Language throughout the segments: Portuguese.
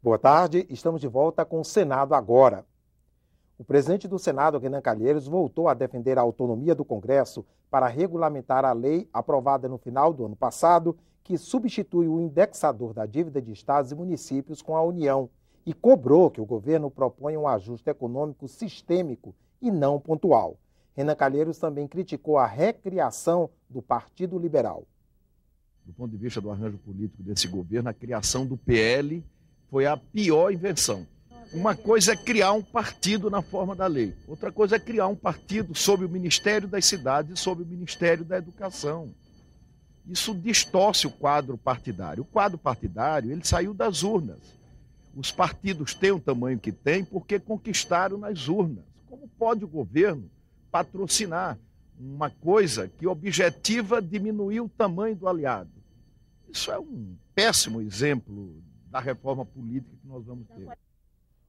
Boa tarde, estamos de volta com o Senado agora. O presidente do Senado, Renan Calheiros, voltou a defender a autonomia do Congresso para regulamentar a lei aprovada no final do ano passado, que substitui o indexador da dívida de estados e municípios com a União, e cobrou que o governo proponha um ajuste econômico sistêmico e não pontual. Renan Calheiros também criticou a recriação do Partido Liberal. Do ponto de vista do arranjo político desse governo, a criação do PL foi a pior invenção. Uma coisa é criar um partido na forma da lei, outra coisa é criar um partido sob o Ministério das Cidades e sob o Ministério da Educação. Isso distorce o quadro partidário. O quadro partidário, ele saiu das urnas. Os partidos têm o tamanho que têm porque conquistaram nas urnas. Como pode o governo patrocinar uma coisa que objetiva diminuir o tamanho do aliado? Isso é um péssimo exemplo da reforma política que nós vamos ter.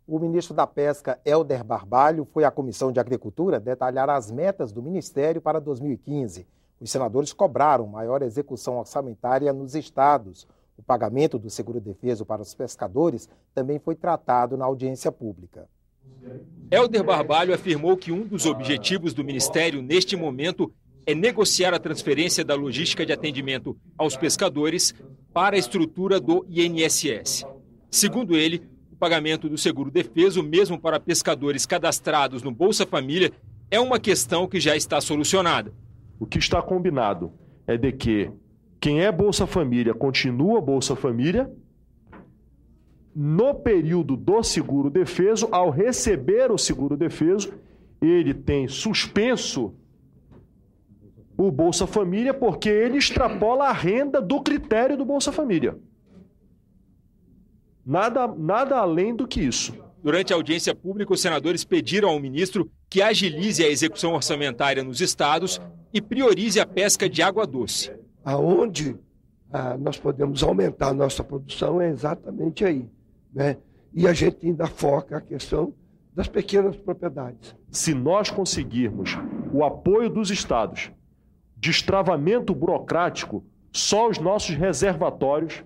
O ministro da Pesca, Helder Barbalho, foi à Comissão de Agricultura detalhar as metas do Ministério para 2015. Os senadores cobraram maior execução orçamentária nos estados. O pagamento do seguro-defeso para os pescadores também foi tratado na audiência pública. Helder Barbalho afirmou que um dos objetivos do Ministério neste momento é negociar a transferência da logística de atendimento aos pescadores para a estrutura do INSS. Segundo ele, o pagamento do seguro-defeso, mesmo para pescadores cadastrados no Bolsa Família, é uma questão que já está solucionada. O que está combinado é de que quem é Bolsa Família continua Bolsa Família. No período do seguro-defeso, ao receber o seguro-defeso, ele tem suspenso o Bolsa Família porque ele extrapola a renda do critério do Bolsa Família. Nada além do que isso. Durante a audiência pública, os senadores pediram ao ministro que agilize a execução orçamentária nos estados e priorize a pesca de água doce. Aonde nós podemos aumentar a nossa produção é exatamente aí, né? E a gente ainda foca a questão das pequenas propriedades. Se nós conseguirmos o apoio dos estados, destravamento burocrático, só os nossos reservatórios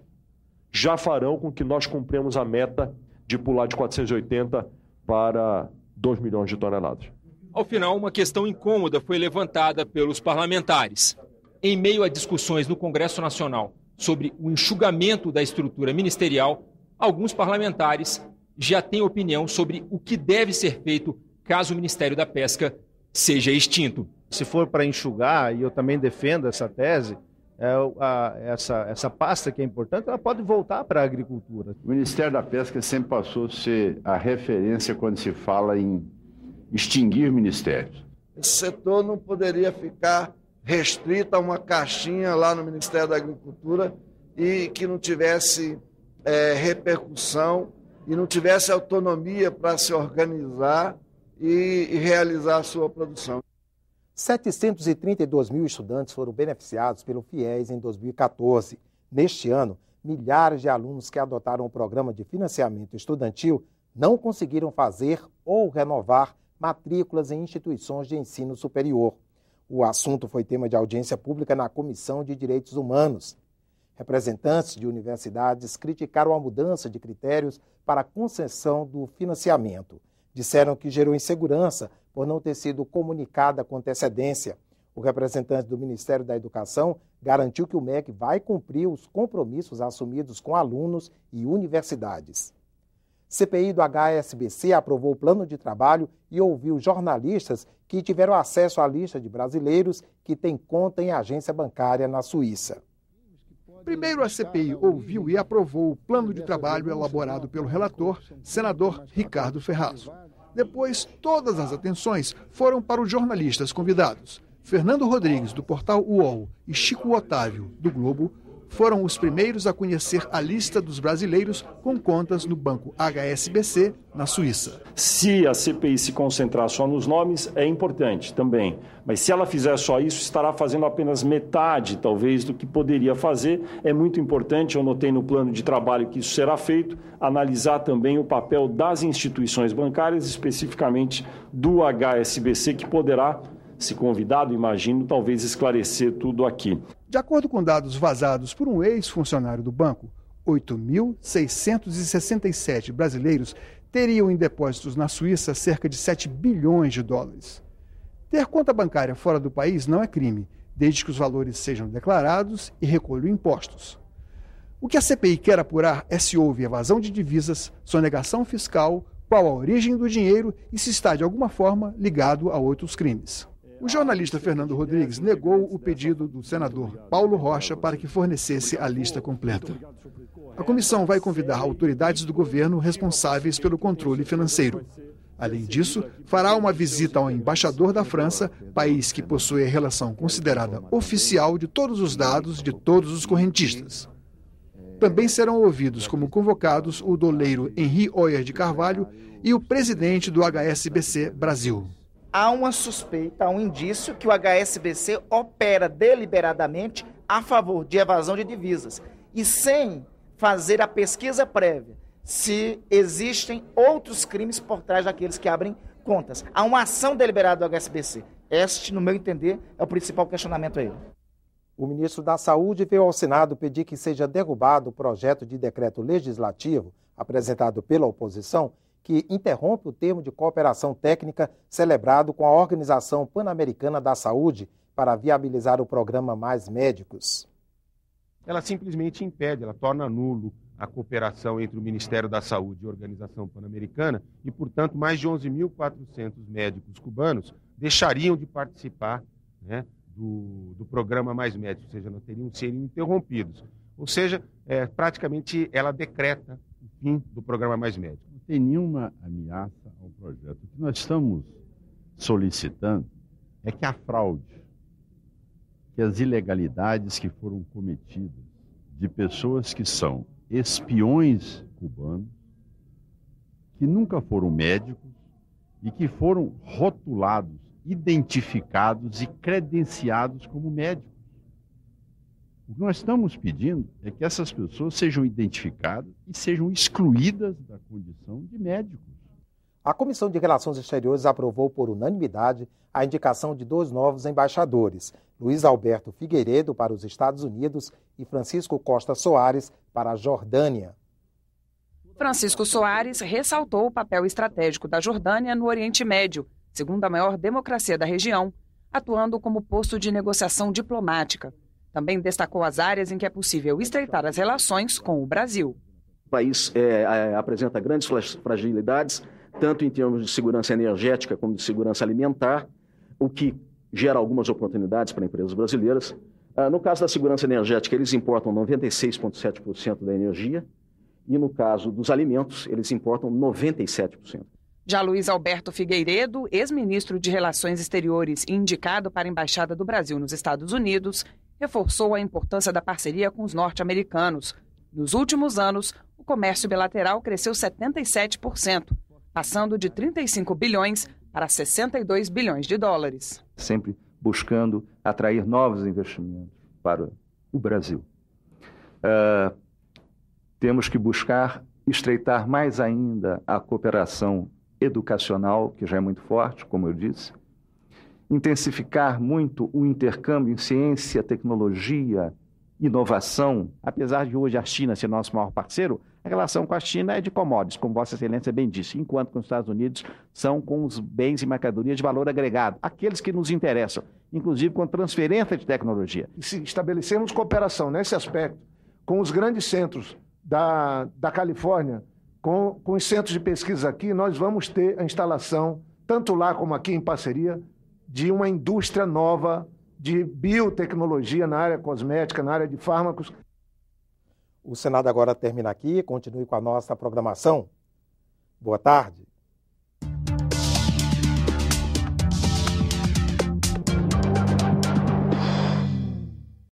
já farão com que nós cumprimos a meta de pular de 480 para 2 milhões de toneladas. Ao final, uma questão incômoda foi levantada pelos parlamentares. Em meio a discussões no Congresso Nacional sobre o enxugamento da estrutura ministerial, alguns parlamentares já têm opinião sobre o que deve ser feito caso o Ministério da Pesca seja extinto. Se for para enxugar, e eu também defendo essa tese, essa pasta que é importante, ela pode voltar para a agricultura. O Ministério da Pesca sempre passou a ser a referência quando se fala em extinguir ministérios. Esse setor não poderia ficar restrito a uma caixinha lá no Ministério da Agricultura e que não tivesse repercussão e não tivesse autonomia para se organizar e realizar a sua produção. 732 mil estudantes foram beneficiados pelo FIES em 2014. Neste ano, milhares de alunos que adotaram o programa de financiamento estudantil não conseguiram fazer ou renovar matrículas em instituições de ensino superior. O assunto foi tema de audiência pública na Comissão de Direitos Humanos. Representantes de universidades criticaram a mudança de critérios para a concessão do financiamento. Disseram que gerou insegurança por não ter sido comunicada com antecedência. O representante do Ministério da Educação garantiu que o MEC vai cumprir os compromissos assumidos com alunos e universidades. CPI do HSBC aprovou o plano de trabalho e ouviu jornalistas que tiveram acesso à lista de brasileiros que têm conta em agência bancária na Suíça. Primeiro, a CPI ouviu e aprovou o plano de trabalho elaborado pelo relator, senador Ricardo Ferrazzo. Depois, todas as atenções foram para os jornalistas convidados. Fernando Rodrigues, do portal UOL, e Chico Otávio, do Globo, foram os primeiros a conhecer a lista dos brasileiros com contas no banco HSBC, na Suíça. Se a CPI se concentrar só nos nomes, é importante também. Mas se ela fizer só isso, estará fazendo apenas metade, talvez, do que poderia fazer. É muito importante, eu notei no plano de trabalho que isso será feito, analisar também o papel das instituições bancárias, especificamente do HSBC, que poderá, se convidado, imagino, talvez esclarecer tudo aqui. De acordo com dados vazados por um ex-funcionário do banco, 8.667 brasileiros teriam em depósitos na Suíça cerca de 7 bilhões de dólares. Ter conta bancária fora do país não é crime, desde que os valores sejam declarados e recolham impostos. O que a CPI quer apurar é se houve evasão de divisas, sonegação fiscal, qual a origem do dinheiro e se está, de alguma forma, ligado a outros crimes. O jornalista Fernando Rodrigues negou o pedido do senador Paulo Rocha para que fornecesse a lista completa. A comissão vai convidar autoridades do governo responsáveis pelo controle financeiro. Além disso, fará uma visita ao embaixador da França, país que possui a relação considerada oficial de todos os dados de todos os correntistas. Também serão ouvidos como convocados o doleiro Henri Oyer de Carvalho e o presidente do HSBC Brasil. Há uma suspeita, há um indício que o HSBC opera deliberadamente a favor de evasão de divisas e sem fazer a pesquisa prévia se existem outros crimes por trás daqueles que abrem contas. Há uma ação deliberada do HSBC. Este, no meu entender, é o principal questionamento a ele. O ministro da Saúde veio ao Senado pedir que seja derrubado o projeto de decreto legislativo apresentado pela oposição que interrompe o termo de cooperação técnica celebrado com a Organização Pan-Americana da Saúde para viabilizar o programa Mais Médicos. Ela simplesmente impede, ela torna nulo a cooperação entre o Ministério da Saúde e a Organização Pan-Americana e, portanto, mais de 11.400 médicos cubanos deixariam de participar, né, do programa Mais Médicos, ou seja, não seriam interrompidos. Ou seja, praticamente ela decreta o fim do programa Mais Médicos. Não tem nenhuma ameaça ao projeto. O que nós estamos solicitando é que a fraude, que as ilegalidades que foram cometidas de pessoas que são espiões cubanos, que nunca foram médicos e que foram rotulados, identificados e credenciados como médicos. O que nós estamos pedindo é que essas pessoas sejam identificadas e sejam excluídas da condição de médicos. A Comissão de Relações Exteriores aprovou por unanimidade a indicação de 2 novos embaixadores, Luiz Alberto Figueiredo para os Estados Unidos e Francisco Costa Soares para a Jordânia. Francisco Soares ressaltou o papel estratégico da Jordânia no Oriente Médio, segunda maior democracia da região, atuando como posto de negociação diplomática. Também destacou as áreas em que é possível estreitar as relações com o Brasil. O país apresenta grandes fragilidades, tanto em termos de segurança energética como de segurança alimentar, o que gera algumas oportunidades para empresas brasileiras. No caso da segurança energética, eles importam 96,7% da energia, e no caso dos alimentos, eles importam 97%. Já Luiz Alberto Figueiredo, ex-ministro de Relações Exteriores e indicado para a Embaixada do Brasil nos Estados Unidos, reforçou a importância da parceria com os norte-americanos. Nos últimos anos, o comércio bilateral cresceu 77%, passando de 35 bilhões para 62 bilhões de dólares. Sempre buscando atrair novos investimentos para o Brasil. Temos que buscar estreitar mais ainda a cooperação educacional, que já é muito forte, como eu disse, intensificar muito o intercâmbio em ciência, tecnologia, inovação. Apesar de hoje a China ser nosso maior parceiro, a relação com a China é de commodities, como Vossa Excelência bem disse, enquanto com os Estados Unidos são com os bens e mercadorias de valor agregado, aqueles que nos interessam, inclusive com transferência de tecnologia. Se estabelecemos cooperação nesse aspecto com os grandes centros da Califórnia, com os centros de pesquisa aqui, nós vamos ter a instalação, tanto lá como aqui em parceria, de uma indústria nova de biotecnologia na área cosmética, na área de fármacos. O Senado agora termina aqui. Continue com a nossa programação. Boa tarde.